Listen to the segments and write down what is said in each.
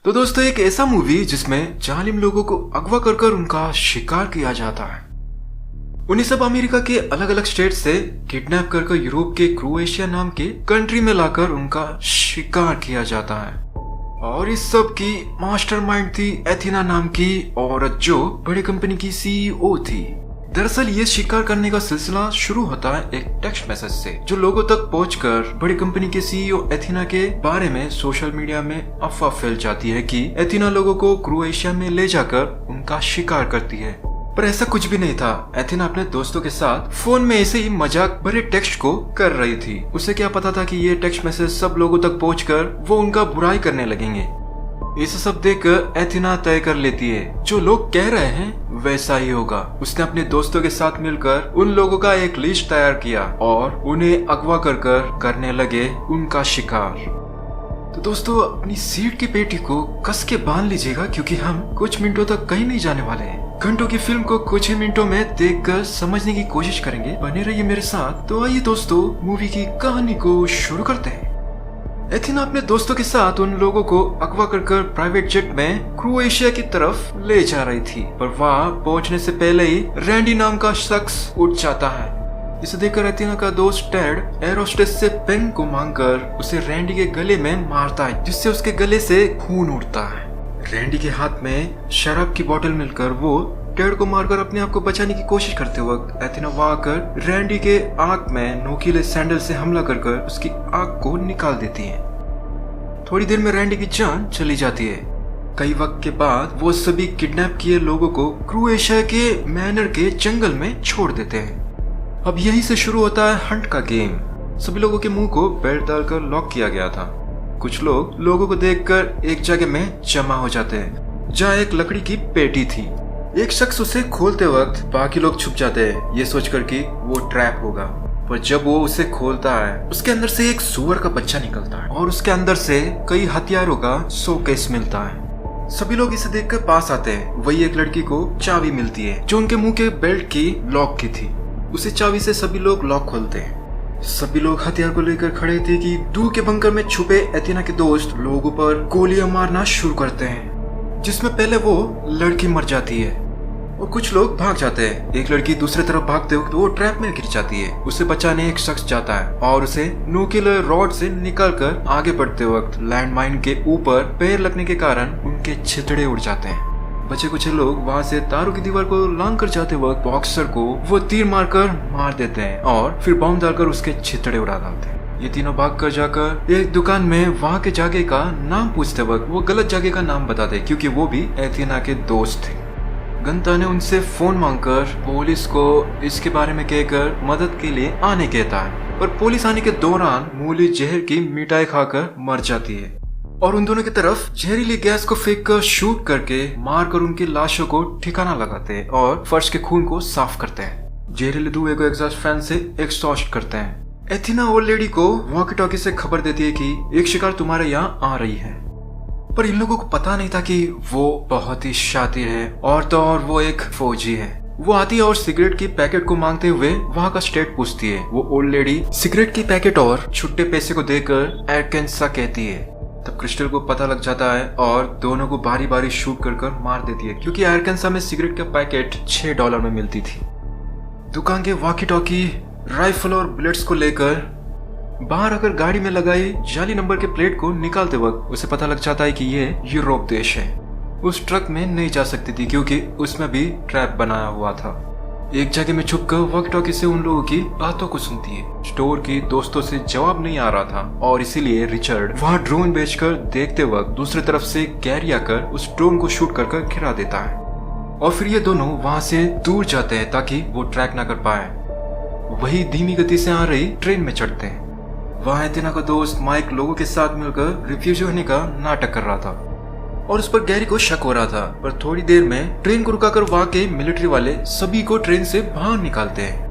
तो दोस्तों एक ऐसा मूवी जिसमें जालिम लोगों को अगवा कर कर उनका शिकार किया जाता है। उन्हें सब अमेरिका के अलग अलग स्टेट से किडनैप कर यूरोप के क्रोएशिया नाम के कंट्री में लाकर उनका शिकार किया जाता है। और इस सब की मास्टरमाइंड थी एथिना नाम की औरत, जो बड़ी कंपनी की सीईओ थी। दरअसल ये शिकार करने का सिलसिला शुरू होता है एक टेक्स्ट मैसेज से, जो लोगों तक पहुंचकर बड़ी कंपनी के सीईओ एथिना के बारे में सोशल मीडिया में अफवाह फैल जाती है कि एथिना लोगों को क्रोएशिया में ले जाकर उनका शिकार करती है। पर ऐसा कुछ भी नहीं था। एथिना अपने दोस्तों के साथ फोन में ऐसे ही मजाक भरे टेक्स्ट को कर रही थी। उसे क्या पता था कि ये टेक्स्ट मैसेज सब लोगों तक पहुंचकर वो उनका बुराई करने लगेंगे। इसे सब देखकर एथिना तय कर लेती है जो लोग कह रहे हैं वैसा ही होगा। उसने अपने दोस्तों के साथ मिलकर उन लोगों का एक लिस्ट तैयार किया और उन्हें अगवा कर करने लगे उनका शिकार। तो दोस्तों अपनी सीट की पेटी को कस के बांध लीजिएगा, क्योंकि हम कुछ मिनटों तक कहीं नहीं जाने वाले हैं। घंटों की फिल्म को कुछ ही मिनटों में देखकर समझने की कोशिश करेंगे। बने रहिए मेरे साथ। तो आइए दोस्तों मूवी की कहानी को शुरू करते हैं। एथिना अपने दोस्तों के साथ उन लोगों को अगवा कर प्राइवेट जेट में क्रोएशिया की तरफ ले जा रही थी, पर वहां पहुंचने से पहले ही रैंडी नाम का शख्स उठ जाता है। इसे देखकर एथिना का दोस्त टेड एयर होस्टेस से पेन को मांगकर उसे रैंडी के गले में मारता है, जिससे उसके गले से खून उड़ता है। रैंडी के हाथ में शराब की बोतल मिलकर वो टेड को मारकर अपने आप को बचाने की कोशिश करते वक्त एथिना वहां आकर रैंडी के आंख में नोकीले सैंडल से हमला कर उसकी आंख को निकाल देती है। थोड़ी देर में रैंडी की जान चली जाती है। कई वक्त के बाद वो सभी किडनैप किए लोगों को क्रोएशिया के मैनर के जंगल में छोड़ देते हैं। अब यहीं से शुरू होता है हंट का गेम। सभी लोगों के मुंह को बेल्ट डालकर लॉक किया गया था। कुछ लोग लोगों को देखकर एक जगह में जमा हो जाते हैं जहाँ एक लकड़ी की पेटी थी। एक शख्स उसे खोलते वक्त बाकी लोग छुप जाते हैं, ये सोचकर कि वो ट्रैप होगा। पर जब वो उसे खोलता है उसके अंदर से एक सूअर का बच्चा निकलता है और उसके अंदर से कई हथियारों का शोकेस मिलता है। सभी लोग इसे देखकर पास आते हैं। वही एक लड़की को चाबी मिलती है जो उनके मुंह के बेल्ट की लॉक की थी। उसे चाबी से सभी लोग लॉक खोलते हैं। सभी लोग हथियार को लेकर खड़े थे कि दूर के बंकर में छुपे एथिना के दोस्त लोगों पर गोलियां मारना शुरू करते हैं, जिसमें पहले वो लड़की मर जाती है और कुछ लोग भाग जाते हैं। एक लड़की दूसरी तरफ भागते वक्त वो ट्रैप में गिर जाती है। उसे बचाने एक शख्स जाता है और उसे नोकीले रॉड से निकालकर आगे बढ़ते वक्त लैंडमाइन के ऊपर पैर लगने के कारण उनके छितड़े उड़ जाते हैं। बचे कुछ लोग वहाँ से तारों की दीवार को लांग कर जाते वक्त बॉक्सर को वो तीर मारकर मार देते हैं और फिर बॉम्ब डालकर उसके छितड़े उड़ा डालते हैं। ये तीनों भाग कर जाकर एक दुकान में वहाँ के जगह का नाम पूछते वक्त वो गलत जगह का नाम बताते, क्योंकि वो भी एथिना के दोस्त थे। गंता ने उनसे फोन मांगकर पुलिस को इसके बारे में कहकर मदद के लिए आने कहता है, पर पुलिस आने के दौरान मूली जहर की मिठाई खाकर मर जाती है और उन दोनों की तरफ जहरीली गैस को फेंक कर शूट करके मारकर उनकी लाशों को ठिकाना लगाते हैं और फर्श के खून को साफ करते हैं। जहरीले धुएं को एग्जॉस्ट फैन से एक्सॉस्ट करते हैं। एथिना ओल्ड लेडी को वॉकी टॉकी से खबर देती है कि एक शिकार तुम्हारे यहाँ आ रही है, पर इन लोगों को पता नहीं था कि वो बहुत ही शातिर है और तो और वो एक फौजी है। वो आती है और सिगरेट की पैकेट को मांगते हुए वहाँ का स्टेट पूछती है। वो ओल्ड लेडी सिगरेट की पैकेट और छुट्टे पैसे को देकर एरकेंसा कहती है। तब क्रिस्टल को पता लग जाता है और दोनों को बारी बारी शूट कर मार देती है, क्योंकि एरकेंसा में सिगरेट का पैकेट $6 में मिलती थी। दुकान के वॉकी टॉकी, राइफल और बुलेट्स को लेकर बाहर आकर गाड़ी में लगाई जाली नंबर के प्लेट को निकालते वक्त उसे पता लग जाता है कि ये यूरोप देश है। उस ट्रक में नहीं जा सकती थी क्योंकि उसमें भी ट्रैप बनाया हुआ था। एक जगह में छुपकर वॉकी टॉकी से उन लोगों की बातों को सुनती है। स्टोर की दोस्तों से जवाब नहीं आ रहा था और इसीलिए रिचर्ड वहाँ ड्रोन बेचकर देखते वक्त दूसरी तरफ से गैरी आकर उस ड्रोन को शूट कर गिरा देता है और फिर ये दोनों वहाँ से दूर जाते हैं ताकि वो ट्रैक ना कर पाए। वही धीमी गति से आ रही ट्रेन में चढ़ते हैं। वहाँ एथिना का दोस्त माइक लोगों के साथ मिलकर रिफ्यूजी होने का नाटक कर रहा था और उस पर गैरी को शक हो रहा था। पर थोड़ी देर में ट्रेन को रुकाकर वहाँ के मिलिट्री वाले सभी को ट्रेन से बाहर निकालते हैं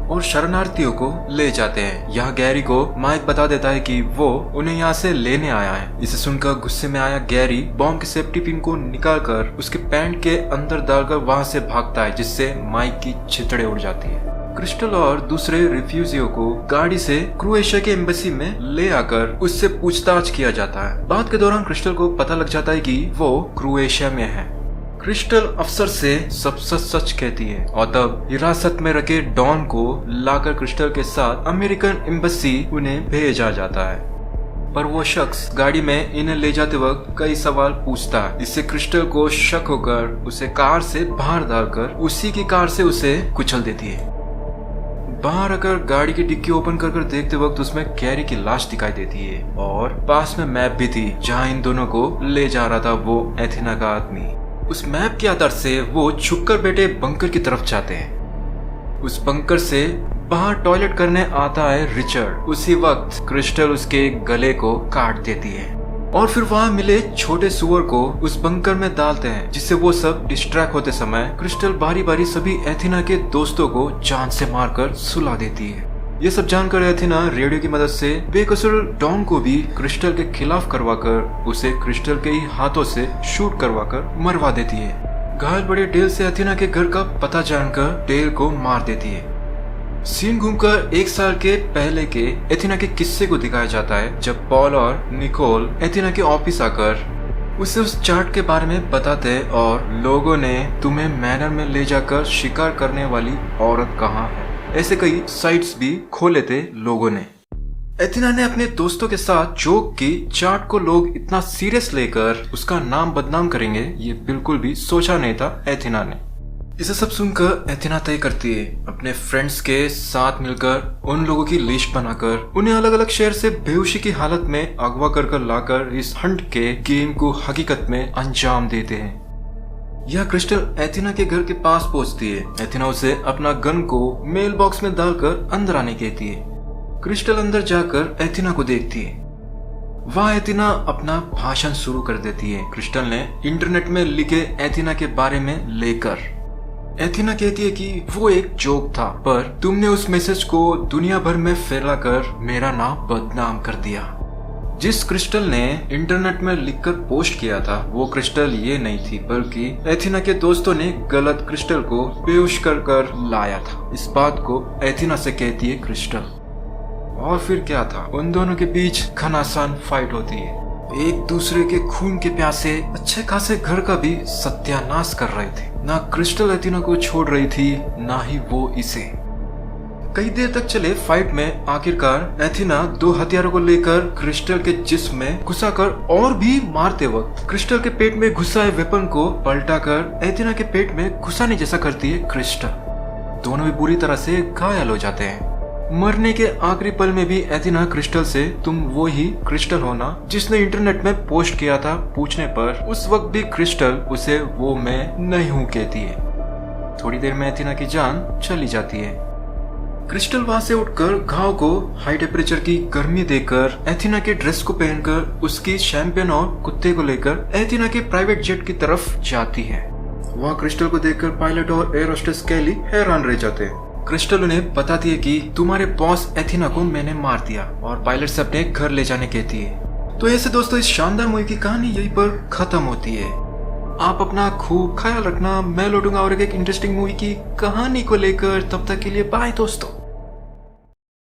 और शरणार्थियों को ले जाते हैं। यहाँ गैरी को माइक बता देता है कि वो उन्हें यहाँ से लेने आया है। इसे सुनकर गुस्से में आया गैरी बॉम्ब की सेफ्टी पिन को निकालकर उसके पैंट के अंदर डालकर वहाँ से भागता है, जिससे माइक की छितड़े उड़ जाती है। क्रिस्टल और दूसरे रिफ्यूजियों को गाड़ी से क्रोएशिया के एम्बेसी में ले आकर उससे पूछताछ किया जाता है। बात के दौरान क्रिस्टल को पता लग जाता है कि वो क्रोएशिया में है। क्रिस्टल अफसर से सब सच कहती है और तब हिरासत में रखे डॉन को लाकर क्रिस्टल के साथ अमेरिकन एम्बेसी उन्हें भेजा जाता है। पर वो शख्स गाड़ी में इन्हें ले जाते वक्त कई सवाल पूछता है, जिससे क्रिस्टल को शक होकर उसे कार से बाहर डालकर उसी की कार से उसे कुचल देती है। बाहर आकर गाड़ी की डिक्की ओपन कर देखते वक्त उसमें कैरी की लाश दिखाई देती है और पास में मैप भी थी जहां इन दोनों को ले जा रहा था वो एथेना का आदमी। उस मैप के आधार से वो छुपकर बैठे बंकर की तरफ जाते हैं। उस बंकर से बाहर टॉयलेट करने आता है रिचर्ड। उसी वक्त क्रिस्टल उसके गले को काट देती है और फिर वहाँ मिले छोटे सुअर को उस बंकर में डालते हैं, जिससे वो सब डिस्ट्रैक्ट होते समय क्रिस्टल बारी बारी सभी एथेना के दोस्तों को जान से मारकर सुला देती है। ये सब जानकर एथेना रेडियो की मदद से बेकसूर डॉन को भी क्रिस्टल के खिलाफ करवाकर उसे क्रिस्टल के ही हाथों से शूट करवाकर मरवा देती है। घायल बड़े डेल से एथेना के घर का पता जानकर डेल को मार देती है। सीन घूमकर 1 साल के पहले के एथेना के किस्से को दिखाया जाता है, जब पॉल और निकोल एथेना के ऑफिस आकर उसे उस चार्ट के बारे में बताते हैं और लोगों ने तुम्हें मैनर में ले जाकर शिकार करने वाली औरत कहाँ है, ऐसे कई साइट्स भी खोले थे लोगों ने। एथेना ने अपने दोस्तों के साथ जोक की चार्ट को लोग इतना सीरियस लेकर उसका नाम बदनाम करेंगे, ये बिल्कुल भी सोचा नहीं था एथेना ने। इसे सब सुनकर एथेना तय करती है अपने फ्रेंड्स के साथ मिलकर उन लोगों की लिस्ट बनाकर उन्हें अलग अलग शहर से बेहोशी की हालत में अगवा कर लाकर इस हंट के गेम को हकीकत में अंजाम देते हैं। यह क्रिस्टल एथेना के घर के पास पहुंचती है। एथेना उसे अपना गन को मेल बॉक्स में डालकर अंदर आने कहती है। क्रिस्टल अंदर जाकर एथेना को देखती है। वहाँ एथेना अपना भाषण शुरू कर देती है। क्रिस्टल ने इंटरनेट में लिखे एथेना के बारे में लेकर एथेना कहती है कि वो एक जोक था, पर तुमने उस मैसेज को दुनिया भर में फैलाकर मेरा नाम बदनाम कर दिया। जिस क्रिस्टल ने इंटरनेट में लिखकर पोस्ट किया था वो क्रिस्टल ये नहीं थी, बल्कि एथेना के दोस्तों ने गलत क्रिस्टल को बेहोश कर लाया था। इस बात को एथेना से कहती है क्रिस्टल। और फिर क्या था, उन दोनों के बीच घमासान फाइट होती है। एक दूसरे के खून के प्यासे अच्छे खासे घर का भी सत्यानाश कर रहे थे। ना क्रिस्टल एथेना को छोड़ रही थी, ना ही वो इसे। कई देर तक चले फाइट में आखिरकार एथेना 2 हथियारों को लेकर क्रिस्टल के जिस्म में घुसाकर और भी मारते वक्त क्रिस्टल के पेट में घुसाए वेपन को पलटाकर एथेना के पेट में घुसाने जैसा करती है क्रिस्टल। दोनों भी बुरी तरह से घायल हो जाते हैं। मरने के आखिरी पल में भी एथेना क्रिस्टल से तुम वो ही क्रिस्टल हो ना जिसने इंटरनेट में पोस्ट किया था पूछने पर उस वक्त भी क्रिस्टल उसे वो मैं नहीं हूँ कहती है। थोड़ी देर में एथेना की जान चली जाती है। क्रिस्टल वहां से उठकर घाव को हाई टेम्परेचर की गर्मी देकर एथेना के ड्रेस को पहनकर उसकी शैंपियन और कुत्ते को लेकर एथेना के प्राइवेट जेट की तरफ जाती है। वहाँ क्रिस्टल को देखकर पायलट और एयर होस्टेस कैली हैरान रह जाते हैं। क्रिस्टल उन्हें बताती है कि तुम्हारे बॉस एथेना को मैंने मार दिया और पायलट से अपने घर ले जाने कहती है। तो ऐसे दोस्तों इस शानदार मूवी की कहानी यहीं पर खत्म होती है। आप अपना खूब ख्याल रखना। मैं लौटूंगा और एक इंटरेस्टिंग मूवी की कहानी को लेकर। तब तक के लिए बाय दोस्तों।